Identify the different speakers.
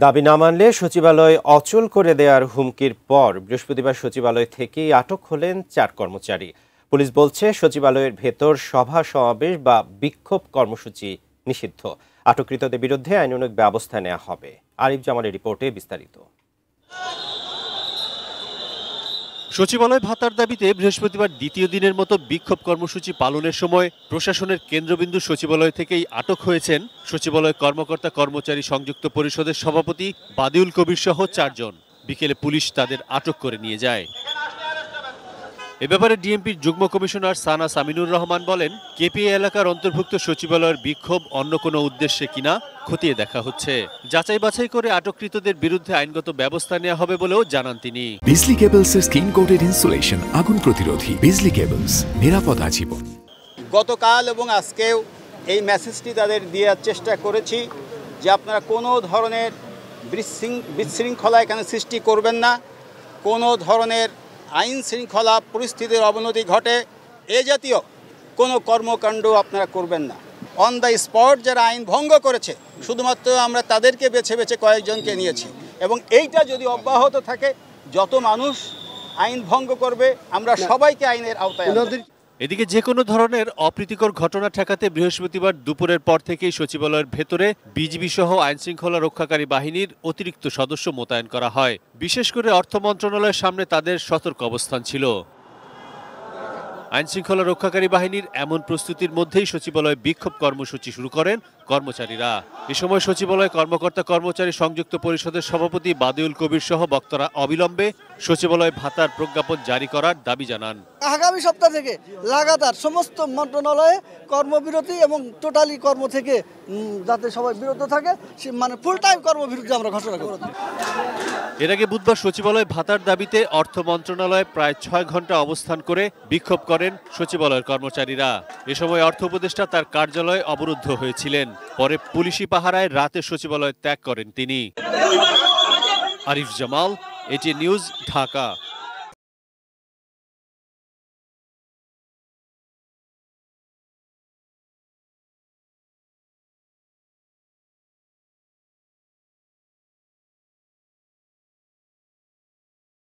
Speaker 1: দাবি না মানলে সচিবালয় অচল করে দেওয়ার হুমকির পর বৃহস্পতিবার সচিবালয় থেকেই আটক হলেন 4 কর্মচারী। পুলিশ বলছে সচিবালয়ের ভেতর সভা সমাবেশ বা বিক্ষোভ কর্মসূচি নিষিদ্ধ। আটককৃতদের বিরুদ্ধে আইনানুগ ব্যবস্থা নেওয়া হবে। আরিফ জামালের রিপোর্টে বিস্তারিত।
Speaker 2: সচিবালয় ভাতার দাবিতে বৃহস্পতিবার দ্বিতীয় দিনের মতো বিক্ষোভ কর্মসূচি পালনের সময় প্রশাসনের কেন্দ্রবিন্দু সচিবালয় থেকেই আটক হয়েছেন সচিবালয় কর্মকর্তা কর্মচারী সংযুক্ত পরিষদের সভাপতি বাদিউল কবির সহ 4 জন। বিকেলে পুলিশ তাদের আটক করে নিয়ে যায়। এ ব্যাপারে ডিএমপির যুগ্ম কমিশনার সানা সামিনুর রহমান বলেন, কেপিএ এলাকার অন্তর্ভুক্ত সচিবালয়ের বিক্ষোভ অন্য কোনো উদ্দেশ্যে কিনা খতিয়ে দেখা হচ্ছে। যাচাই বাছাই করে আটককৃতদের বিরুদ্ধে আইনগত ব্যবস্থা নেওয়া হবে বলেও জানান তিনি।
Speaker 3: বিজলি কেবলসের স্কিন কোটেড ইনসুলেশন আগুন প্রতিরোধী। বিজলি কেবলস, নিরাপদ আজীবন।
Speaker 4: গতকাল এবং আজকেও এই মেসেজটি তাদের দেওয়ার চেষ্টা করেছি যে আপনারা কোনো ধরনের বিশৃঙ্খলা এখানে সৃষ্টি করবেন না, কোনো ধরনের আইন শৃঙ্খলা পরিস্থিতির অবনতি ঘটে এ জাতীয় কোনো কর্মকাণ্ড আপনারা করবেন না। অন দ্য স্পট যারা আইন ভঙ্গ করেছে শুধুমাত্র আমরা তাদেরকে বেছে বেছে কয়েকজনকে নিয়েছি এবং এইটা যদি অব্যাহত থাকে, যত মানুষ আইন ভঙ্গ করবে আমরা সবাইকে আইনের আওতায় আনব।
Speaker 2: এদিকে যে কোনো ধরনের অপ্রীতিকর ঘটনা ঠেকাতে বৃহস্পতিবার দুপুরের পর থেকেই সচিবালয়ের ভেতরে বিজিবি সহ আইনশৃঙ্খলা রক্ষাকারী বাহিনীর অতিরিক্ত সদস্য মোতায়েন করা হয়। বিশেষ করে অর্থ মন্ত্রণালয়ের সামনে তাদের সতর্ক অবস্থান ছিল। আইনশৃঙ্খলা রক্ষাকারী বাহিনীর এমন প্রস্তুতির মধ্যেই সচিবালয়ে বিক্ষোভ কর্মসূচি শুরু করেন কর্মচারীরা। এ সময় সচিবালয় কর্মকর্তা কর্মচারী সংযুক্ত পরিষদের সভাপতি বাদিউল কবির সহ বক্তারা অবিলম্বে সচিবালয় ভাতার প্রজ্ঞাপন জারি করার দাবি জানান।
Speaker 5: আগামী সপ্তাহ থেকে লাগাতার সমস্ত মন্ত্রণালয়ে কর্মবিরতি এবং টোটালি কর্ম থেকে যাতে সবাই বিরত থাকে, মানে ফুল টাইম কর্মবিরতি আমরা ঘোষণা করব।
Speaker 2: এর আগে বুধবার সচিবালয় ভাতার দাবিতে অর্থ মন্ত্রণালয়ে প্রায় 6 ঘন্টা অবস্থান করে বিক্ষোভ করেন সচিবালয়ের কর্মচারীরা। এ সময় অর্থ উপদেষ্টা তার কার্যালয়ে অবরুদ্ধ হয়েছিলেন। পরে পুলিশি পাহারায় রাতে সচিবালয় ত্যাগ করেন তিনি। আরিফ জামাল, এটি নিউজ, ঢাকা।